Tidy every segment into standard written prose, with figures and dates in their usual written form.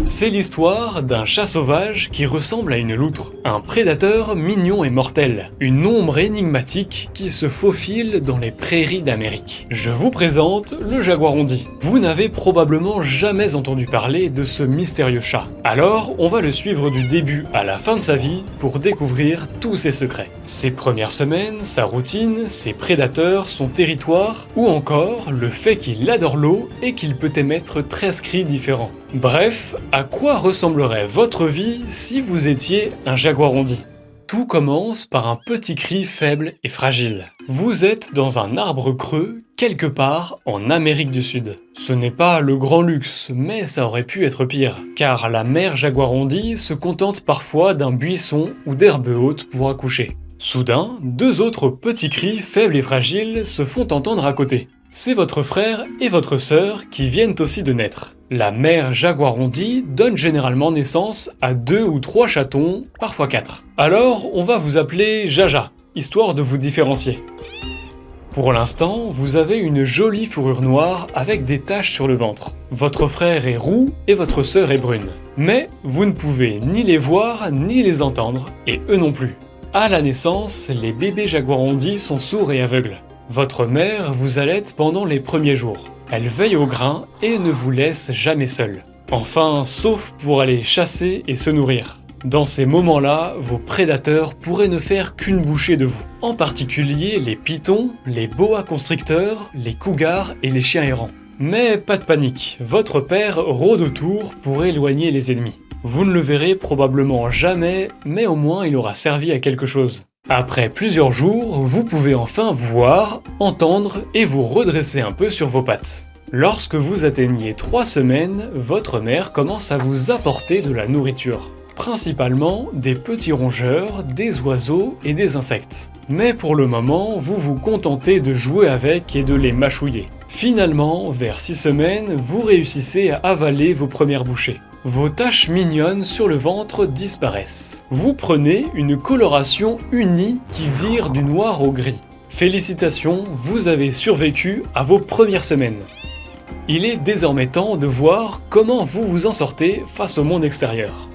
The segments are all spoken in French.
C'est l'histoire d'un chat sauvage qui ressemble à une loutre, un prédateur mignon et mortel, une ombre énigmatique qui se faufile dans les prairies d'Amérique. Je vous présente le jaguarundi. Vous n'avez probablement jamais entendu parler de ce mystérieux chat. Alors, on va le suivre du début à la fin de sa vie pour découvrir tous ses secrets. Ses premières semaines, sa routine, ses prédateurs, son territoire, ou encore le fait qu'il adore l'eau et qu'il peut émettre 13 cris différents. Bref, à quoi ressemblerait votre vie si vous étiez un jaguarundi ? Tout commence par un petit cri faible et fragile. Vous êtes dans un arbre creux, quelque part en Amérique du Sud. Ce n'est pas le grand luxe, mais ça aurait pu être pire, car la mère jaguarundi se contente parfois d'un buisson ou d'herbe haute pour accoucher. Soudain, deux autres petits cris faibles et fragiles se font entendre à côté. C'est votre frère et votre sœur qui viennent aussi de naître. La mère jaguarundi donne généralement naissance à 2 ou 3 chatons, parfois 4. Alors, on va vous appeler Jaja, histoire de vous différencier. Pour l'instant, vous avez une jolie fourrure noire avec des taches sur le ventre. Votre frère est roux et votre sœur est brune. Mais vous ne pouvez ni les voir ni les entendre, et eux non plus. À la naissance, les bébés jaguarundi sont sourds et aveugles. Votre mère vous allaite pendant les premiers jours. Elle veille au grain et ne vous laisse jamais seul. Enfin, sauf pour aller chasser et se nourrir. Dans ces moments-là, vos prédateurs pourraient ne faire qu'une bouchée de vous. En particulier les pitons, les boa constricteurs, les cougars et les chiens errants. Mais pas de panique, votre père rôde autour pour éloigner les ennemis. Vous ne le verrez probablement jamais, mais au moins il aura servi à quelque chose. Après plusieurs jours, vous pouvez enfin voir, entendre et vous redresser un peu sur vos pattes. Lorsque vous atteignez 3 semaines, votre mère commence à vous apporter de la nourriture. Principalement des petits rongeurs, des oiseaux et des insectes. Mais pour le moment, vous vous contentez de jouer avec et de les mâchouiller. Finalement, vers 6 semaines, vous réussissez à avaler vos premières bouchées. Vos taches mignonnes sur le ventre disparaissent. Vous prenez une coloration unie qui vire du noir au gris. Félicitations, vous avez survécu à vos premières semaines. Il est désormais temps de voir comment vous vous en sortez face au monde extérieur.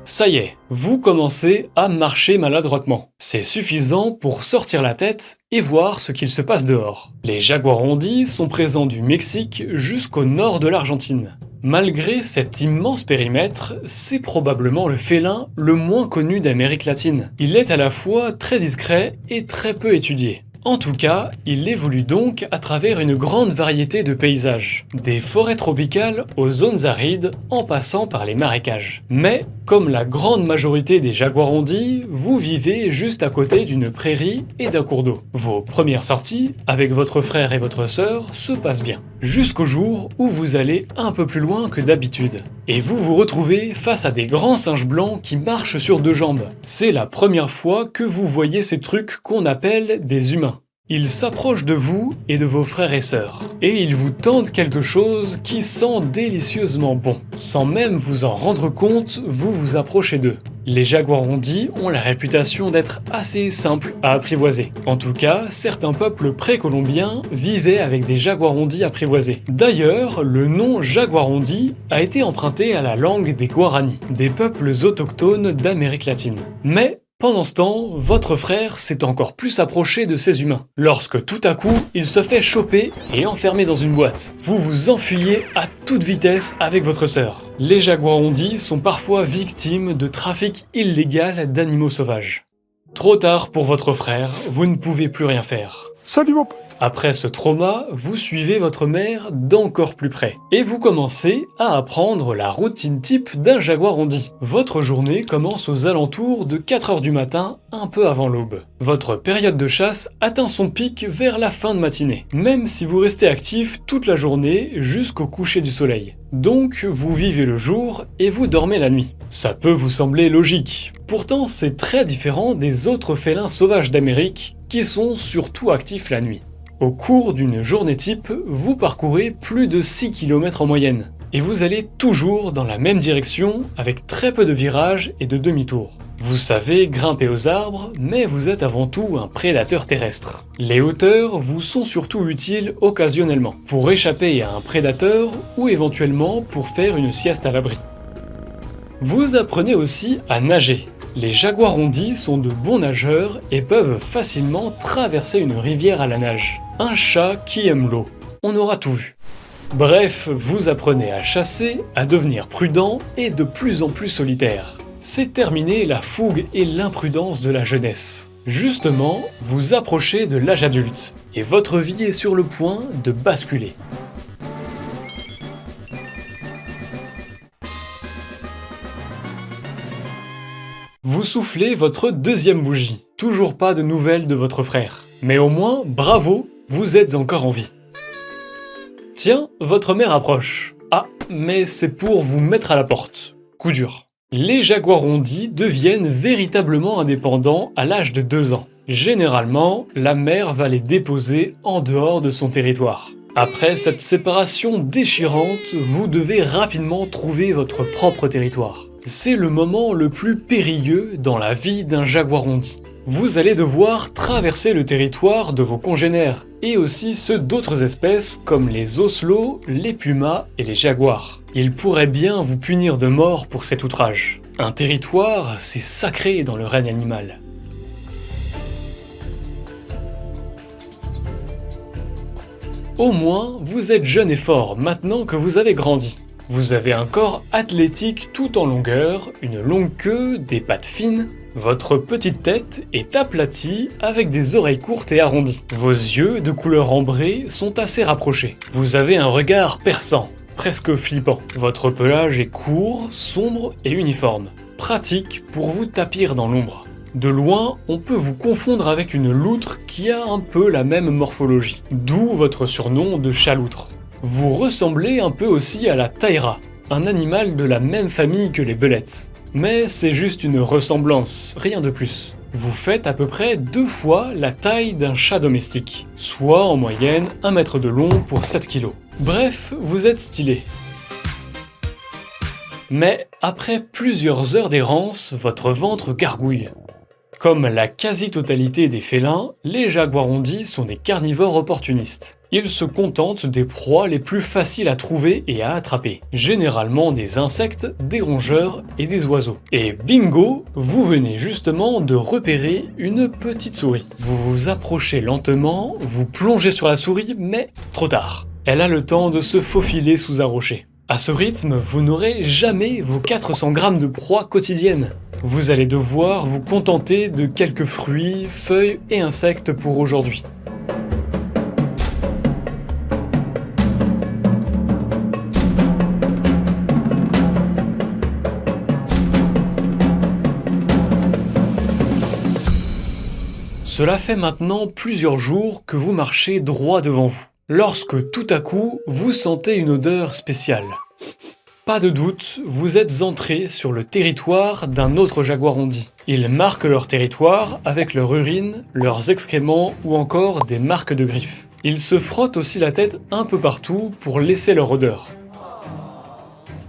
Ça y est, vous commencez à marcher maladroitement. C'est suffisant pour sortir la tête et voir ce qu'il se passe dehors. Les jaguarundis sont présents du Mexique jusqu'au nord de l'Argentine. Malgré cet immense périmètre, c'est probablement le félin le moins connu d'Amérique latine. Il est à la fois très discret et très peu étudié. En tout cas, il évolue donc à travers une grande variété de paysages, des forêts tropicales aux zones arides en passant par les marécages. Mais, comme la grande majorité des jaguarundis, vous vivez juste à côté d'une prairie et d'un cours d'eau. Vos premières sorties, avec votre frère et votre sœur, se passent bien. Jusqu'au jour où vous allez un peu plus loin que d'habitude. Et vous vous retrouvez face à des grands singes blancs qui marchent sur 2 jambes. C'est la première fois que vous voyez ces trucs qu'on appelle des humains. Ils s'approchent de vous et de vos frères et sœurs, et ils vous tendent quelque chose qui sent délicieusement bon. Sans même vous en rendre compte, vous vous approchez d'eux. Les jaguarundis ont la réputation d'être assez simples à apprivoiser. En tout cas, certains peuples précolombiens vivaient avec des jaguarundis apprivoisés. D'ailleurs, le nom jaguarundi a été emprunté à la langue des Guaranis, des peuples autochtones d'Amérique latine. Mais pendant ce temps, votre frère s'est encore plus approché de ces humains, lorsque tout à coup, il se fait choper et enfermer dans une boîte. Vous vous enfuyez à toute vitesse avec votre sœur. Les jaguarundis sont parfois victimes de trafic illégal d'animaux sauvages. Trop tard pour votre frère, vous ne pouvez plus rien faire. Salut mon pote. Après ce trauma, vous suivez votre mère d'encore plus près et vous commencez à apprendre la routine type d'un jaguarundi. Votre journée commence aux alentours de 4h du matin, un peu avant l'aube. Votre période de chasse atteint son pic vers la fin de matinée, même si vous restez actif toute la journée jusqu'au coucher du soleil. Donc, vous vivez le jour et vous dormez la nuit. Ça peut vous sembler logique. Pourtant, c'est très différent des autres félins sauvages d'Amérique qui sont surtout actifs la nuit. Au cours d'une journée type, vous parcourez plus de 6 km en moyenne. Et vous allez toujours dans la même direction avec très peu de virages et de demi-tours. Vous savez grimper aux arbres, mais vous êtes avant tout un prédateur terrestre. Les hauteurs vous sont surtout utiles occasionnellement, pour échapper à un prédateur ou éventuellement pour faire une sieste à l'abri. Vous apprenez aussi à nager. Les jaguarondis sont de bons nageurs et peuvent facilement traverser une rivière à la nage. Un chat qui aime l'eau. On aura tout vu. Bref, vous apprenez à chasser, à devenir prudent et de plus en plus solitaire. C'est terminé la fougue et l'imprudence de la jeunesse. Justement, vous approchez de l'âge adulte et votre vie est sur le point de basculer. Vous soufflez votre deuxième bougie. Toujours pas de nouvelles de votre frère. Mais au moins, bravo, vous êtes encore en vie. Tiens, votre mère approche. Ah, mais c'est pour vous mettre à la porte. Coup dur. Les jaguarondis deviennent véritablement indépendants à l'âge de 2 ans. Généralement, la mère va les déposer en dehors de son territoire. Après cette séparation déchirante, vous devez rapidement trouver votre propre territoire. C'est le moment le plus périlleux dans la vie d'un jaguarondi. Vous allez devoir traverser le territoire de vos congénères, et aussi ceux d'autres espèces comme les ocelots, les pumas et les jaguars. Ils pourraient bien vous punir de mort pour cet outrage. Un territoire, c'est sacré dans le règne animal. Au moins, vous êtes jeune et fort maintenant que vous avez grandi. Vous avez un corps athlétique tout en longueur, une longue queue, des pattes fines. Votre petite tête est aplatie avec des oreilles courtes et arrondies. Vos yeux, de couleur ambrée, sont assez rapprochés. Vous avez un regard perçant, presque flippant. Votre pelage est court, sombre et uniforme. Pratique pour vous tapir dans l'ombre. De loin, on peut vous confondre avec une loutre qui a un peu la même morphologie, d'où votre surnom de chat-loutre. Vous ressemblez un peu aussi à la taïra, un animal de la même famille que les belettes. Mais c'est juste une ressemblance, rien de plus. Vous faites à peu près 2 fois la taille d'un chat domestique, soit en moyenne 1 mètre de long pour 7 kg. Bref, vous êtes stylé. Mais après plusieurs heures d'errance, votre ventre gargouille. Comme la quasi-totalité des félins, les jaguarondis sont des carnivores opportunistes. Ils se contentent des proies les plus faciles à trouver et à attraper, généralement des insectes, des rongeurs et des oiseaux. Et bingo, vous venez justement de repérer une petite souris. Vous vous approchez lentement, vous plongez sur la souris, mais trop tard. Elle a le temps de se faufiler sous un rocher. À ce rythme, vous n'aurez jamais vos 400 grammes de proie quotidienne. Vous allez devoir vous contenter de quelques fruits, feuilles et insectes pour aujourd'hui. Cela fait maintenant plusieurs jours que vous marchez droit devant vous, lorsque tout à coup, vous sentez une odeur spéciale. Pas de doute, vous êtes entré sur le territoire d'un autre jaguarondi. Ils marquent leur territoire avec leur urine, leurs excréments ou encore des marques de griffes. Ils se frottent aussi la tête un peu partout pour laisser leur odeur.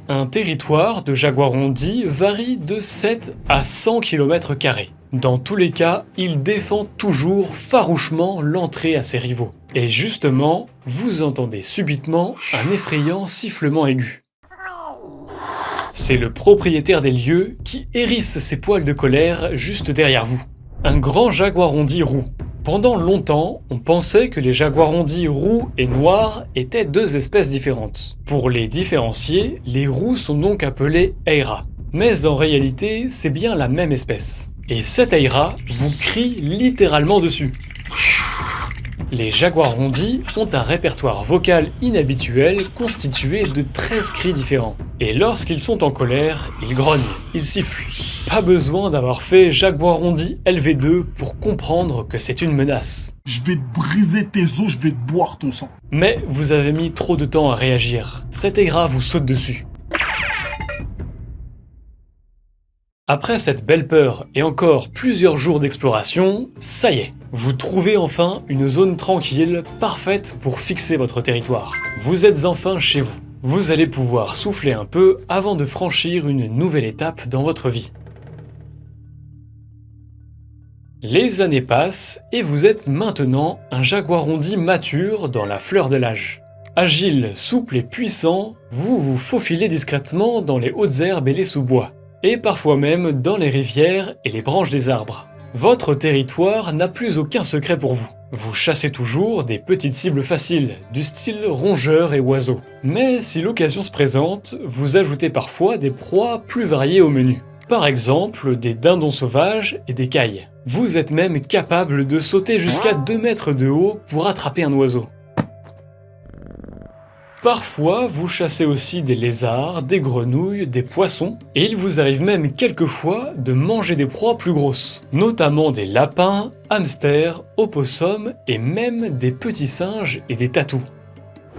Un territoire de jaguarondi varie de 7 à 100 km². Dans tous les cas, il défend toujours farouchement l'entrée à ses rivaux. Et justement, vous entendez subitement un effrayant sifflement aigu. C'est le propriétaire des lieux qui hérisse ses poils de colère juste derrière vous. Un grand jaguarondi roux. Pendant longtemps, on pensait que les jaguarondis roux et noirs étaient 2 espèces différentes. Pour les différencier, les roux sont donc appelés Eira. Mais en réalité, c'est bien la même espèce. Et cette Eira vous crie littéralement dessus. Les jaguarondis ont un répertoire vocal inhabituel constitué de 13 cris différents. Et lorsqu'ils sont en colère, ils grognent, ils sifflent. Pas besoin d'avoir fait jaguarondi LV2 pour comprendre que c'est une menace. Je vais te briser tes os, je vais te boire ton sang. Mais vous avez mis trop de temps à réagir. Cette Eira vous saute dessus. Après cette belle peur et encore plusieurs jours d'exploration, ça y est, vous trouvez enfin une zone tranquille, parfaite pour fixer votre territoire. Vous êtes enfin chez vous. Vous allez pouvoir souffler un peu avant de franchir une nouvelle étape dans votre vie. Les années passent et vous êtes maintenant un jaguarondi mature dans la fleur de l'âge. Agile, souple et puissant, vous vous faufilez discrètement dans les hautes herbes et les sous-bois, et parfois même dans les rivières et les branches des arbres. Votre territoire n'a plus aucun secret pour vous. Vous chassez toujours des petites cibles faciles, du style rongeurs et oiseaux. Mais si l'occasion se présente, vous ajoutez parfois des proies plus variées au menu. Par exemple, des dindons sauvages et des cailles. Vous êtes même capable de sauter jusqu'à 2 mètres de haut pour attraper un oiseau. Parfois, vous chassez aussi des lézards, des grenouilles, des poissons, et il vous arrive même quelquefois de manger des proies plus grosses, notamment des lapins, hamsters, opossums et même des petits singes et des tatous.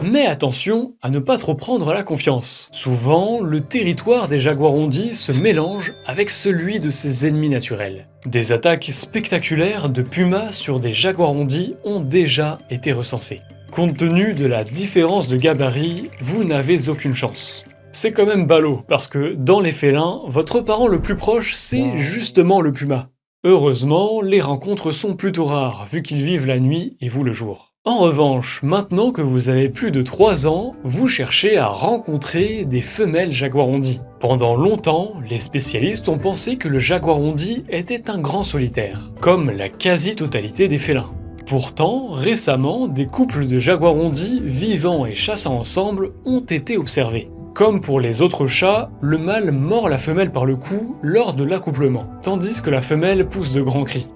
Mais attention à ne pas trop prendre la confiance. Souvent, le territoire des jaguarondis se mélange avec celui de ses ennemis naturels. Des attaques spectaculaires de pumas sur des jaguarondis ont déjà été recensées. Compte tenu de la différence de gabarit, vous n'avez aucune chance. C'est quand même ballot, parce que dans les félins, votre parent le plus proche, c'est justement le puma. Heureusement, les rencontres sont plutôt rares, vu qu'ils vivent la nuit et vous le jour. En revanche, maintenant que vous avez plus de 3 ans, vous cherchez à rencontrer des femelles jaguarondis. Pendant longtemps, les spécialistes ont pensé que le jaguarondi était un grand solitaire, comme la quasi-totalité des félins. Pourtant, récemment, des couples de jaguarondis vivant et chassant ensemble ont été observés. Comme pour les autres chats, le mâle mord la femelle par le cou lors de l'accouplement, tandis que la femelle pousse de grands cris.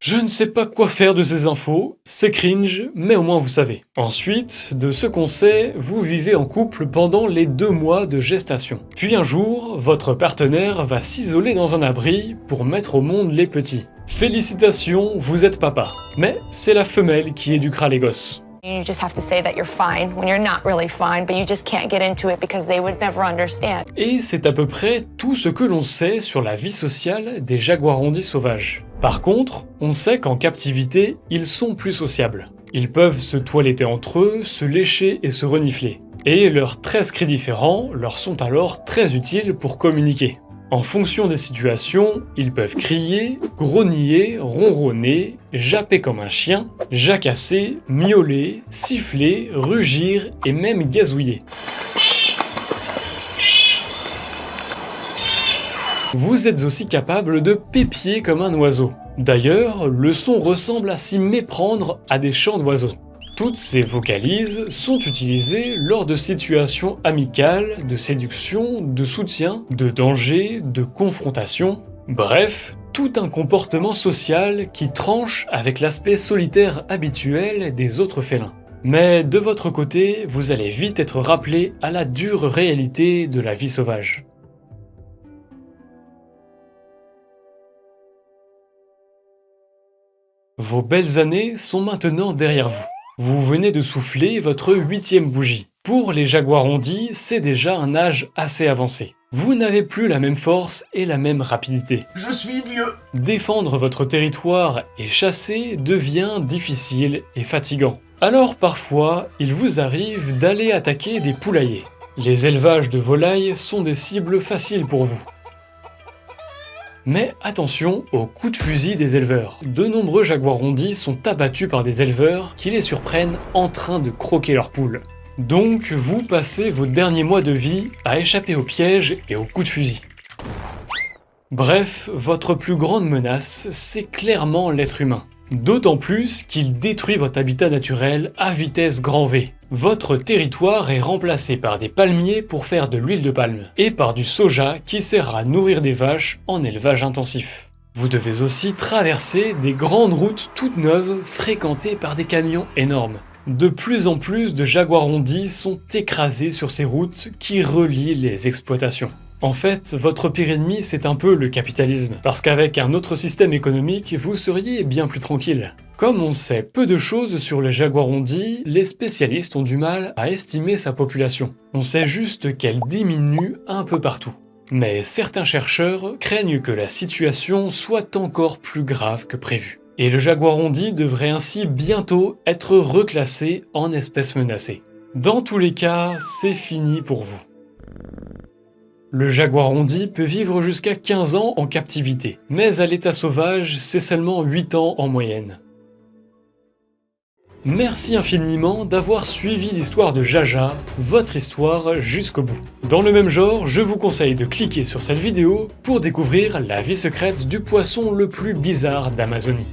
Je ne sais pas quoi faire de ces infos, c'est cringe, mais au moins vous savez. Ensuite, de ce qu'on sait, vous vivez en couple pendant les 2 mois de gestation. Puis un jour, votre partenaire va s'isoler dans un abri pour mettre au monde les petits. Félicitations, vous êtes papa. Mais c'est la femelle qui éduquera les gosses. You just have to say that you're fine when you're not really fine, but you just can't get into it because they would never understand. Et c'est à peu près tout ce que l'on sait sur la vie sociale des jaguarondis sauvages. Par contre, on sait qu'en captivité, ils sont plus sociables. Ils peuvent se toiletter entre eux, se lécher et se renifler. Et leurs 13 cris différents leur sont alors très utiles pour communiquer. En fonction des situations, ils peuvent crier, grogner, ronronner, japper comme un chien, jacasser, miauler, siffler, rugir et même gazouiller. Vous êtes aussi capable de pépier comme un oiseau. D'ailleurs, le son ressemble à s'y méprendre à des chants d'oiseaux. Toutes ces vocalises sont utilisées lors de situations amicales, de séduction, de soutien, de danger, de confrontation, bref, tout un comportement social qui tranche avec l'aspect solitaire habituel des autres félins. Mais de votre côté, vous allez vite être rappelé à la dure réalité de la vie sauvage. Vos belles années sont maintenant derrière vous. Vous venez de souffler votre 8e bougie. Pour les jaguarondis, c'est déjà un âge assez avancé. Vous n'avez plus la même force et la même rapidité. Je suis vieux. Défendre votre territoire et chasser devient difficile et fatigant. Alors parfois, il vous arrive d'aller attaquer des poulaillers. Les élevages de volailles sont des cibles faciles pour vous. Mais attention aux coups de fusil des éleveurs. De nombreux jaguarondis sont abattus par des éleveurs qui les surprennent en train de croquer leurs poules. Donc vous passez vos derniers mois de vie à échapper aux pièges et aux coups de fusil. Bref, votre plus grande menace, c'est clairement l'être humain. D'autant plus qu'il détruit votre habitat naturel à vitesse grand V. Votre territoire est remplacé par des palmiers pour faire de l'huile de palme, et par du soja qui sert à nourrir des vaches en élevage intensif. Vous devez aussi traverser des grandes routes toutes neuves fréquentées par des camions énormes. De plus en plus de jaguarondis sont écrasés sur ces routes qui relient les exploitations. En fait, votre pire ennemi, c'est un peu le capitalisme, parce qu'avec un autre système économique, vous seriez bien plus tranquille. Comme on sait peu de choses sur les jaguarondis, les spécialistes ont du mal à estimer sa population. On sait juste qu'elle diminue un peu partout. Mais certains chercheurs craignent que la situation soit encore plus grave que prévu. Et le jaguarondi devrait ainsi bientôt être reclassé en espèce menacée. Dans tous les cas, c'est fini pour vous. Le jaguar hondi peut vivre jusqu'à 15 ans en captivité, mais à l'état sauvage, c'est seulement 8 ans en moyenne. Merci infiniment d'avoir suivi l'histoire de Jaja, votre histoire jusqu'au bout. Dans le même genre, je vous conseille de cliquer sur cette vidéo pour découvrir la vie secrète du poisson le plus bizarre d'Amazonie.